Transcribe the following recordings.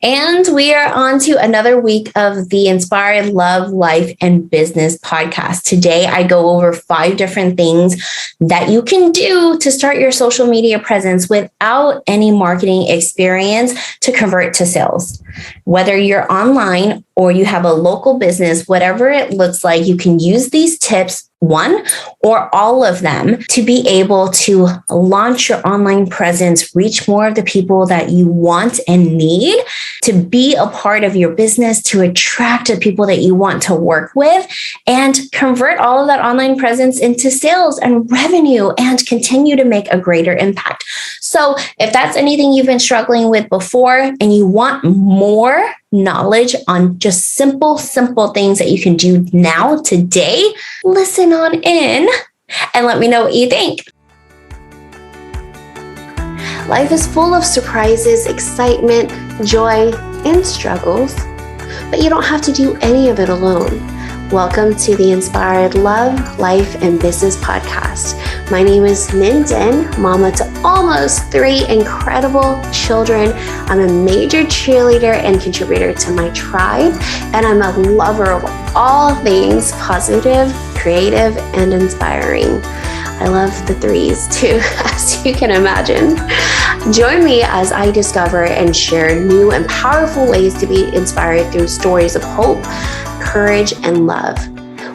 And we are on to another week of the Inspired Love, Life, and Business podcast. Today, I go over 5 different things that you can do to start your social media presence without any marketing experience to convert to sales. Whether you're online or you have a local business, whatever it looks like, you can use these tips, one or all of them, to be able to launch your online presence, reach more of the people that you want and need, to be a part of your business, to attract the people that you want to work with, and convert all of that online presence into sales and revenue and continue to make a greater impact. So if that's anything you've been struggling with before and you want more knowledge on just simple things that you can do now, today, listen on in and let me know what you think. Life is full of surprises, excitement, joy, and struggles, but you don't have to do any of it alone. Welcome to the Inspired Love, Life, and Business podcast. My name is Ninh Dinh, mama to almost 3 incredible children. I'm a major cheerleader and contributor to my tribe, and I'm a lover of all things positive, creative, and inspiring. I love the 3s too, as you can imagine. Join me as I discover and share new and powerful ways to be inspired through stories of hope, courage, and love.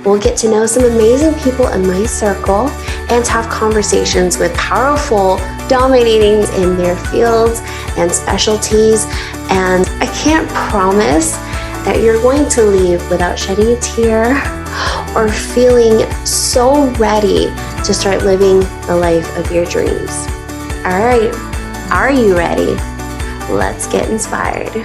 We'll get to know some amazing people in my circle and have conversations with powerful, dominating in their fields and specialties. And I can't promise that you're going to leave without shedding a tear or feeling so ready to start living the life of your dreams. All right, are you ready? Let's get inspired.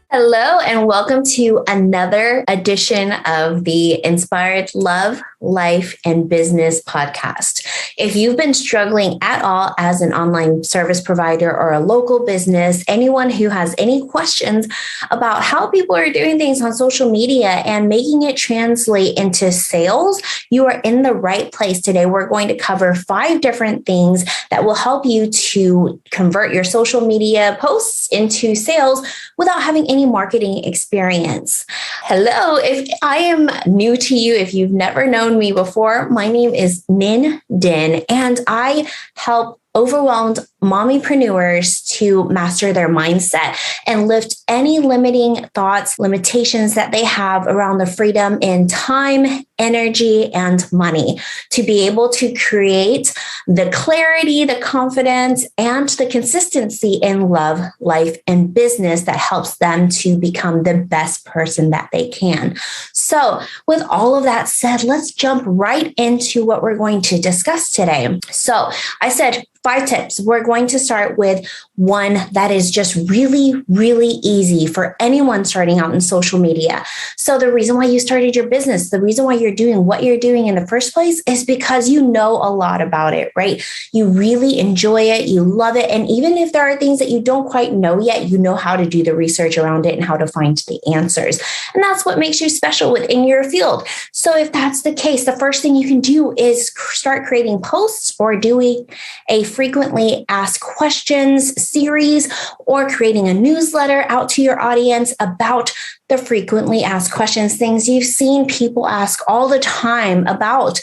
Hello, and welcome to another edition of the Inspired Love, Life, and Business podcast. If you've been struggling at all as an online service provider or a local business, anyone who has any questions about how people are doing things on social media and making it translate into sales, you are in the right place today. We're going to cover 5 different things that will help you to convert your social media posts into sales without having any marketing experience. Hello, if I am new to you, if you've never known me before, my name is Ninh Dinh, and I help overwhelmed mommypreneurs to master their mindset and lift any limiting thoughts, limitations that they have around the freedom in time, energy, and money to be able to create the clarity, the confidence, and the consistency in love, life, and business that helps them to become the best person that they can. So with all of that said, let's jump right into what we're going to discuss today. So I said 5 tips. We're going to start with one that is just really easy for anyone starting out in social media. So the reason why you started your business, the reason why you're doing what you're doing in the first place is because you know a lot about it, right? You really enjoy it. You love it. And even if there are things that you don't quite know yet, you know how to do the research around it and how to find the answers. And that's what makes you special within your field. So if that's the case, the first thing you can do is start creating posts or doing a frequently asked questions series or creating a newsletter out to your audience about the frequently asked questions, things you've seen people ask all the time about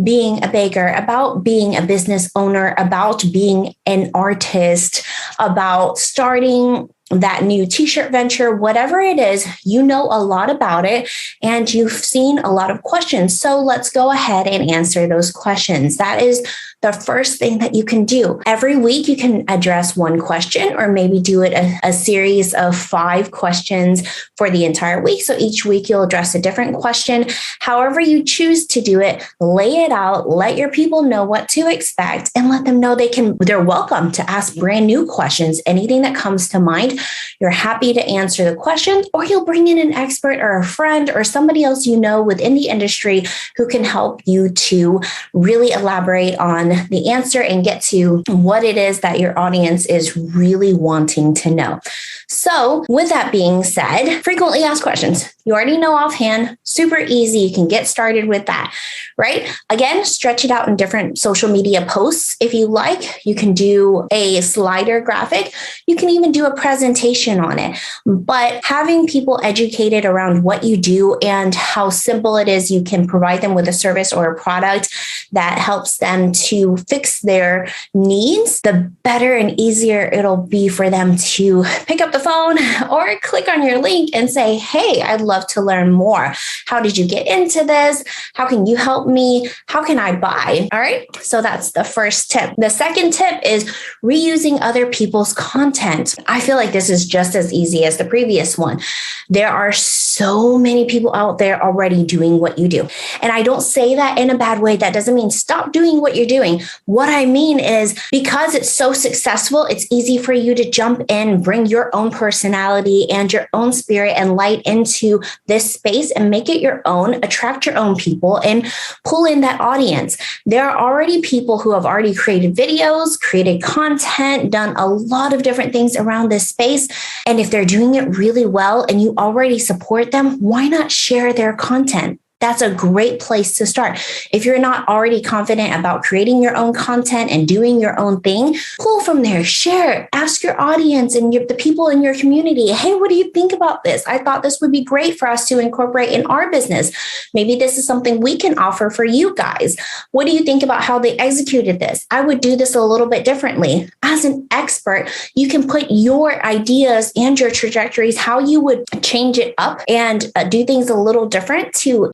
being a baker, about being a business owner, about being an artist, about starting that new t-shirt venture, whatever it is, you know a lot about it and you've seen a lot of questions. So let's go ahead and answer those questions. That is the first thing that you can do. Every week you can address one question or maybe do it a series of 5 questions for the entire week. So each week you'll address a different question. However you choose to do it, lay it out, let your people know what to expect and let them know they're welcome to ask brand new questions. Anything that comes to mind, you're happy to answer the question, or you'll bring in an expert or a friend or somebody else you know within the industry who can help you to really elaborate on the answer and get to what it is that your audience is really wanting to know. So with that being said, frequently asked questions. You already know offhand, super easy. You can get started with that, right? Again, stretch it out in different social media posts. If you like, you can do a slider graphic. You can even do a presentation on it. But having people educated around what you do and how simple it is, you can provide them with a service or a product that helps them to fix their needs, the better and easier it'll be for them to pick up the phone or click on your link and say, hey, I'd love to learn more. How did you get into this? How can you help me? How can I buy? All right. So that's the first tip. The second tip is reusing other people's content. I feel like this is just as easy as the previous one. There are so many people out there already doing what you do. And I don't say that in a bad way. That doesn't mean stop doing what you're doing. What I mean is because it's so successful, it's easy for you to jump in, bring your own personality and your own spirit and light into this space and make it your own, attract your own people and pull in that audience. There are already people who have already created videos, created content, done a lot of different things around this space. And if they're doing it really well and you already support them, why not share their content? That's a great place to start. If you're not already confident about creating your own content and doing your own thing, pull from there, share, ask your audience and the people in your community, hey, what do you think about this? I thought this would be great for us to incorporate in our business. Maybe this is something we can offer for you guys. What do you think about how they executed this? I would do this a little bit differently. As an expert, you can put your ideas and your trajectories, how you would change it up and do things a little different to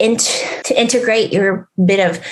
integrate your bit of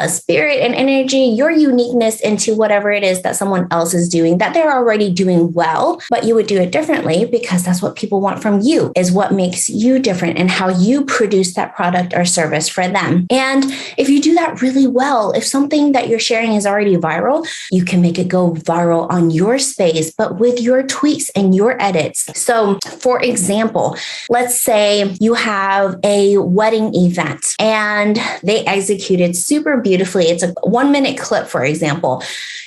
spirit and energy, your uniqueness into whatever it is that someone else is doing that they're already doing well, but you would do it differently because that's what people want from you, is what makes you different and how you produce that product or service for them. And if you do that really well, if something that you're sharing is already viral, you can make it go viral on your space, but with your tweaks and your edits. So for example, let's say you have a wedding event and they executed super beautifully. It's a 1-minute clip, for example.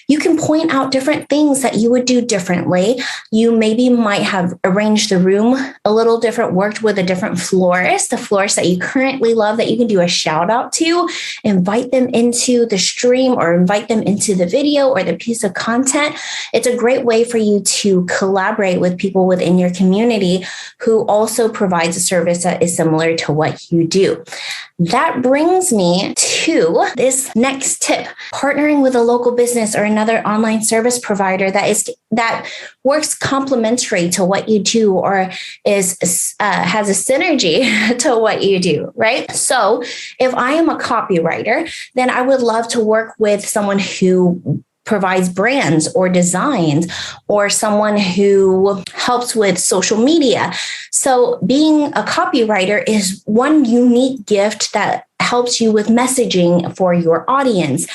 You can point out different things that you would do differently. You maybe might have arranged the room a little different, worked with a different florist, a florist that you currently love that you can do a shout out to, invite them into the stream or invite them into the video or the piece of content. It's a great way for you to collaborate with people within your community who also provides a service that is similar to what you do. That brings me to this next tip, partnering with a local business or another online service provider that works complementary to what you do or has a synergy to what you do, right? So if I am a copywriter, then I would love to work with someone who provides brands or designs or someone who helps with social media. So being a copywriter is one unique gift that helps you with messaging for your audience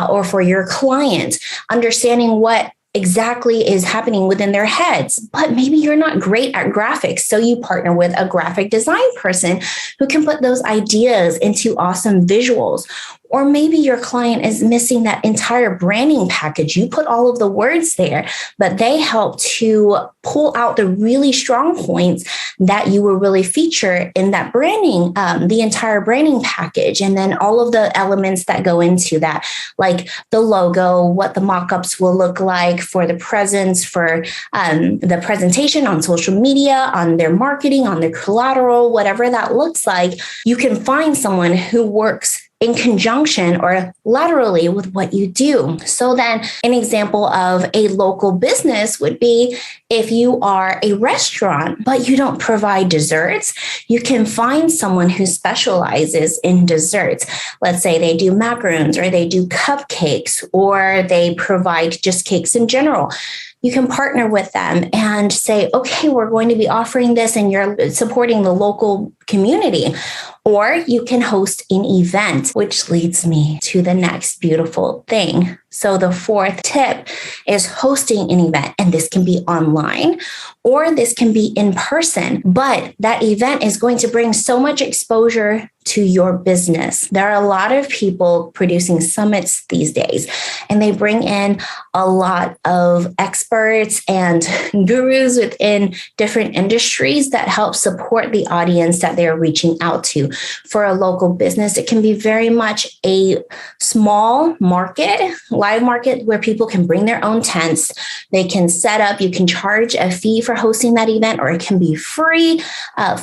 or for your client, understanding what exactly is happening within their heads. But maybe you're not great at graphics, so you partner with a graphic design person who can put those ideas into awesome visuals. Or maybe your client is missing that entire branding package. You put all of the words there, but they help to pull out the really strong points that you will really feature in that branding, the entire branding package. And then all of the elements that go into that, like the logo, what the mock-ups will look like for the presence, for the presentation on social media, on their marketing, on their collateral, whatever that looks like. You can find someone who works in conjunction or laterally with what you do. So then an example of a local business would be if you are a restaurant, but you don't provide desserts, you can find someone who specializes in desserts. Let's say they do macaroons or they do cupcakes or they provide just cakes in general. You can partner with them and say, okay, we're going to be offering this and you're supporting the local community. Or you can host an event, which leads me to the next beautiful thing. So the fourth tip is hosting an event, and this can be online or this can be in person, but that event is going to bring so much exposure to your business. There are a lot of people producing summits these days, and they bring in a lot of experts and gurus within different industries that help support the audience that they're reaching out to. For a local business, it can be very much a small market, live market, where people can bring their own tents. They can set up, you can charge a fee for hosting that event, or it can be free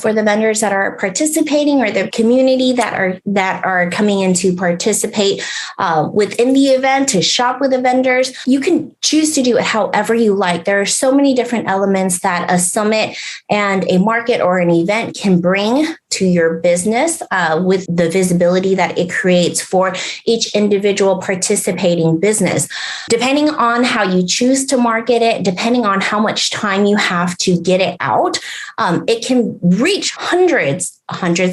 for the vendors that are participating or the community that are coming in to participate within the event, to shop with the vendors. You can choose to do it however you like. There are so many different elements that a summit and a market or an event can bring to your business with the visibility that it creates for each individual participating business. Depending on how you choose to market it, depending on how much time you have to get it out, it can reach hundreds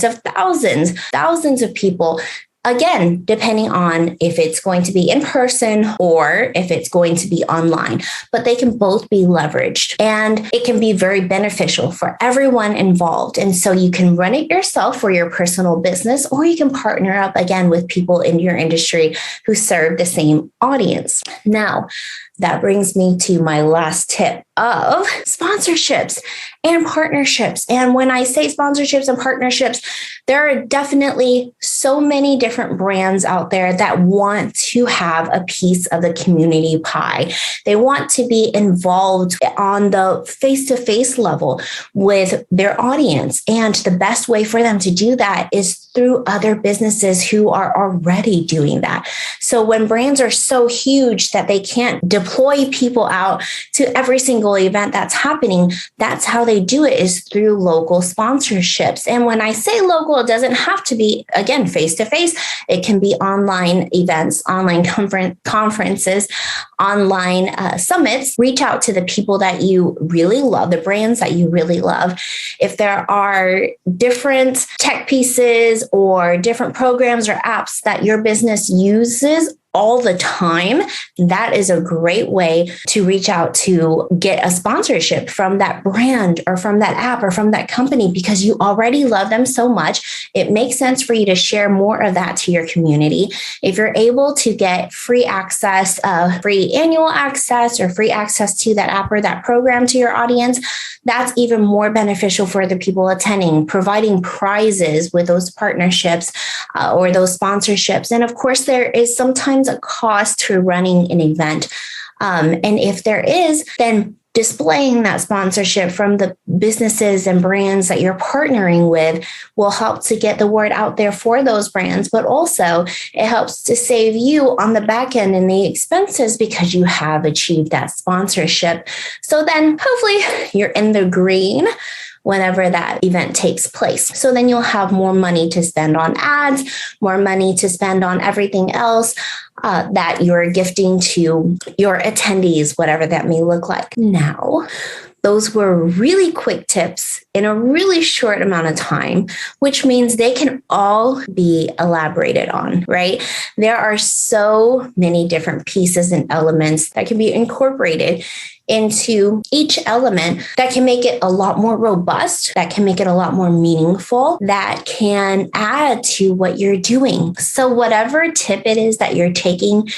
of thousands of people. Again, depending on if it's going to be in person or if it's going to be online, but they can both be leveraged, and it can be very beneficial for everyone involved. And so you can run it yourself for your personal business, or you can partner up again with people in your industry who serve the same audience. Now, that brings me to my last tip of sponsorships and partnerships. And when I say sponsorships and partnerships, there are definitely so many different brands out there that want to have a piece of the community pie. They want to be involved on the face-to-face level with their audience. And the best way for them to do that is through other businesses who are already doing that. So when brands are so huge that they can't deploy people out to every single event that's happening, that's how they do it, is through local sponsorships. And when I say local, it doesn't have to be, again, face-to-face. It can be online events, online conferences, online summits. Reach out to the people that you really love, the brands that you really love. If there are different tech pieces or different programs or apps that your business uses all the time, that is a great way to reach out to get a sponsorship from that brand or from that app or from that company, because you already love them so much. It makes sense for you to share more of that to your community. If you're able to get free access, free annual access, or free access to that app or that program to your audience, that's even more beneficial for the people attending, providing prizes with those partnerships or those sponsorships. And of course, there is sometimes a cost to running an event. And if there is, then displaying that sponsorship from the businesses and brands that you're partnering with will help to get the word out there for those brands, but also it helps to save you on the back end in the expenses because you have achieved that sponsorship. So then hopefully you're in the green whenever that event takes place. So then you'll have more money to spend on ads, more money to spend on everything else that you're gifting to your attendees, whatever that may look like. Now, those were really quick tips in a really short amount of time, which means they can all be elaborated on, right? There are so many different pieces and elements that can be incorporated into each element that can make it a lot more robust, that can make it a lot more meaningful, that can add to what you're doing. So whatever tip it is that you're taking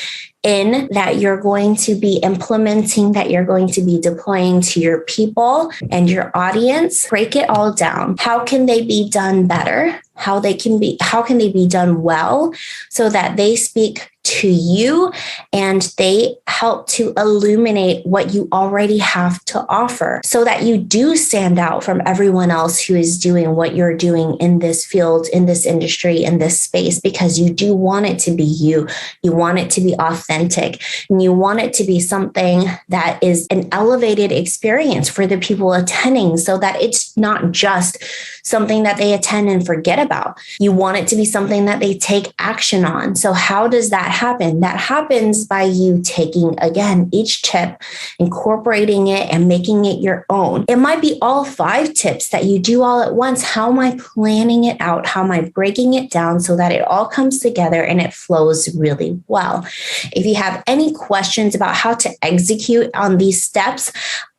in, that you're going to be implementing, that you're going to be deploying to your people and your audience, break it all down. How can they be done better? How can they be done well so that they speak to you and they help to illuminate what you already have to offer so that you do stand out from everyone else who is doing what you're doing in this field, in this industry, in this space, because you do want it to be you. You want it to be authentic, and you want it to be something that is an elevated experience for the people attending, so that it's not just something that they attend and forget about. You want it to be something that they take action on. So how does that happen? That happens by you taking, again, each tip, incorporating it and making it your own. It might be all 5 tips that you do all at once. How am I planning it out? How am I breaking it down so that it all comes together and it flows really well? If you have any questions about how to execute on these steps,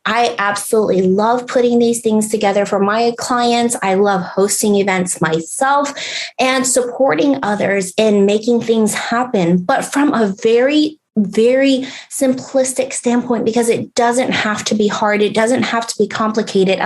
I absolutely love putting these things together for my clients. I love hosting events myself and supporting others in making things happen, but from a very simplistic standpoint, because it doesn't have to be hard. It doesn't have to be complicated.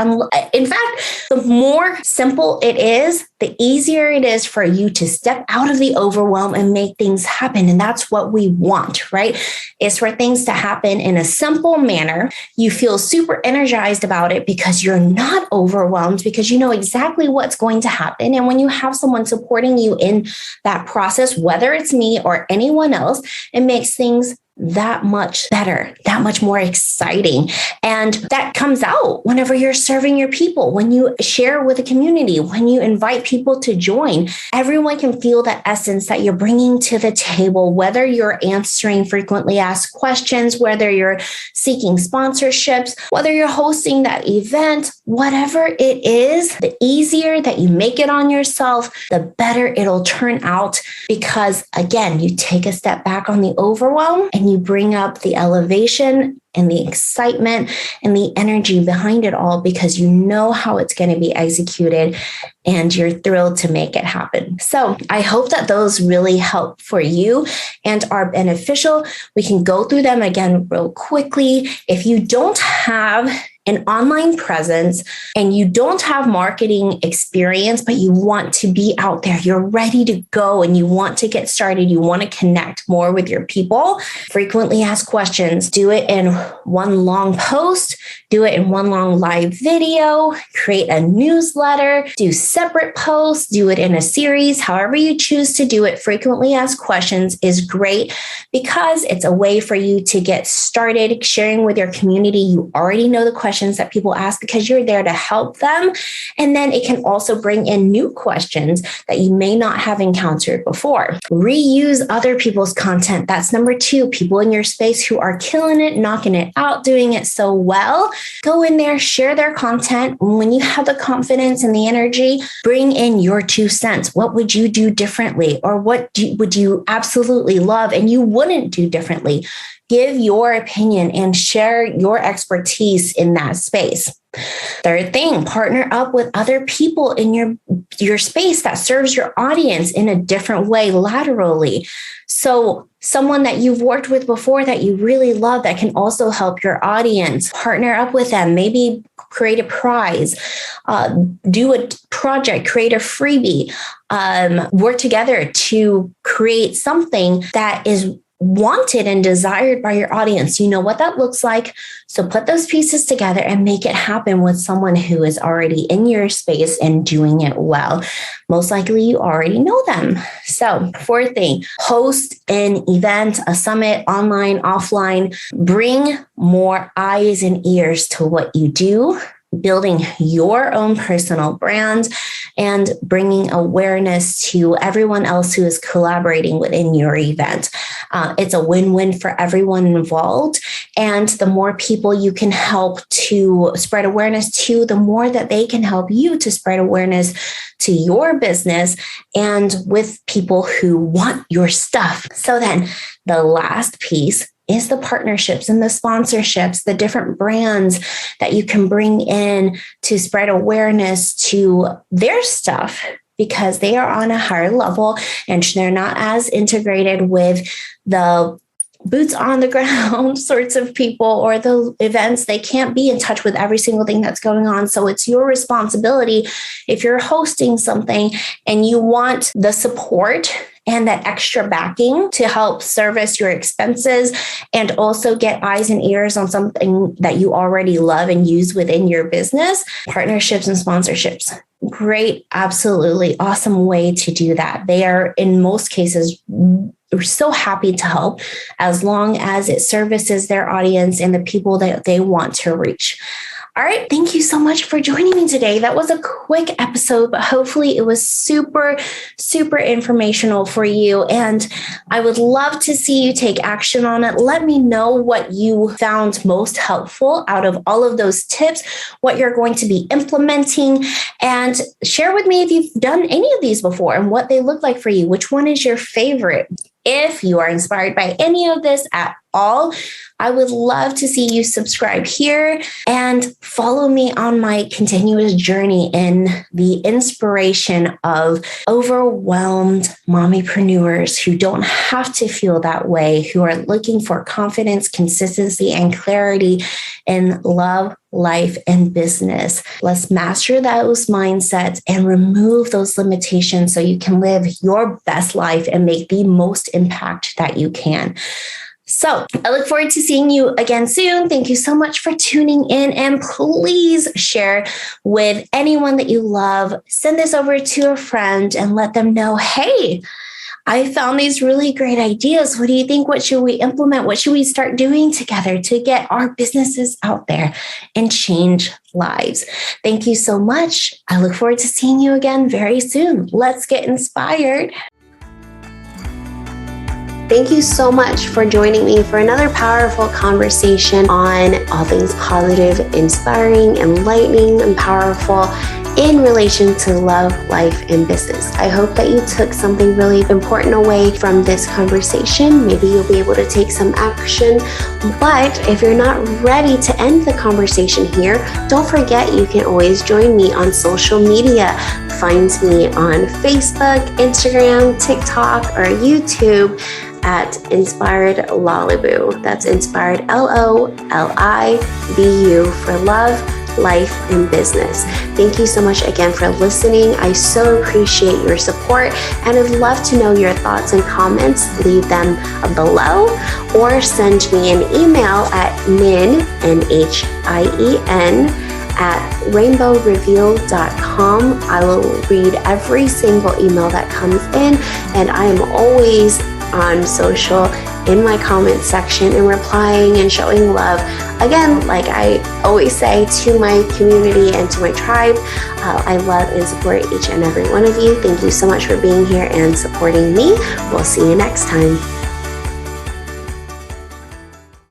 In fact, the more simple it is, the easier it is for you to step out of the overwhelm and make things happen. And that's what we want, right? Is for things to happen in a simple manner. You feel super energized about it because you're not overwhelmed, because you know exactly what's going to happen. And when you have someone supporting you in that process, whether it's me or anyone else, it makes things that much better, that much more exciting. And that comes out whenever you're serving your people, when you share with a community, when you invite people to join. Everyone can feel that essence that you're bringing to the table, whether you're answering frequently asked questions, whether you're seeking sponsorships, whether you're hosting that event, whatever it is, the easier that you make it on yourself, the better it'll turn out. Because again, you take a step back on the overwhelm and you bring up the elevation and the excitement and the energy behind it all, because you know how it's going to be executed and you're thrilled to make it happen. So I hope that those really help for you and are beneficial. We can go through them again real quickly. If you don't have an online presence and you don't have marketing experience, but you want to be out there, you're ready to go and you want to get started, you want to connect more with your people, frequently ask questions, do it in one long post, do it in one long live video, create a newsletter, do separate posts, do it in a series, however you choose to do it. Frequently asked questions is great because it's a way for you to get started sharing with your community. You already know the questions that people ask because you're there to help them. And then it can also bring in new questions that you may not have encountered before. Reuse other people's content. That's number 2. People in your space who are killing it, knocking it out, doing it so well. Go in there, share their content. When you have the confidence and the energy, bring in your 2 cents. What would you do differently? Or what would you absolutely love and you wouldn't do differently? Give your opinion and share your expertise in that space. Third thing, partner up with other people in your space that serves your audience in a different way laterally. So someone that you've worked with before that you really love that can also help your audience, partner up with them, maybe create a prize, do a project, create a freebie, work together to create something that is wanted and desired by your audience. You know what that looks like. So put those pieces together and make it happen with someone who is already in your space and doing it well. Most likely you already know them. So 4th thing, host an event, a summit, online, offline. Bring more eyes and ears to what you do, building your own personal brand and bringing awareness to everyone else who is collaborating within your event. It's a win-win for everyone involved. And the more people you can help to spread awareness to, the more that they can help you to spread awareness to your business and with people who want your stuff. So then the last piece is the partnerships and the sponsorships, the different brands that you can bring in to spread awareness to their stuff, because they are on a higher level and they're not as integrated with the boots on the ground sorts of people or the events. They can't be in touch with every single thing that's going on. So it's your responsibility if you're hosting something and you want the support and that extra backing to help service your expenses and also get eyes and ears on something that you already love and use within your business. Partnerships and sponsorships. Great, absolutely awesome way to do that. They are, in most cases, so happy to help as long as it services their audience and the people that they want to reach. All right. Thank you so much for joining me today. That was a quick episode, but hopefully it was super, super informational for you. And I would love to see you take action on it. Let me know what you found most helpful out of all of those tips, what you're going to be implementing, and share with me if you've done any of these before and what they look like for you. Which one is your favorite? If you are inspired by any of this at all, I would love to see you subscribe here and follow me on my continuous journey in the inspiration of overwhelmed mommypreneurs who don't have to feel that way, who are looking for confidence, consistency, and clarity in love, life, and business. Let's master those mindsets and remove those limitations so you can live your best life and make the most impact that you can. So I look forward to seeing you again soon. Thank you so much for tuning in, and please share with anyone that you love. Send this over to a friend and let them know, hey, I found these really great ideas. What do you think? What should we implement? What should we start doing together to get our businesses out there and change lives? Thank you so much. I look forward to seeing you again very soon. Let's get inspired. Thank you so much for joining me for another powerful conversation on all things positive, inspiring, enlightening, and powerful in relation to love, life, and business. I hope that you took something really important away from this conversation. Maybe you'll be able to take some action. But if you're not ready to end the conversation here, don't forget you can always join me on social media. Find me on Facebook, Instagram, TikTok, or YouTube at Inspired Lolibu. That's Inspired Lolibu for love, life, and business. Thank you so much again for listening. I so appreciate your support, and I'd love to know your thoughts and comments. Leave them below or send me an email at NHIEN at rainbowreveal.com. I will read every single email that comes in, and I am always on social in my comment section and replying and showing love. Again, like I always say to my community and to my tribe, I love and support each and every one of you. Thank you so much for being here and supporting me. We'll see you next time.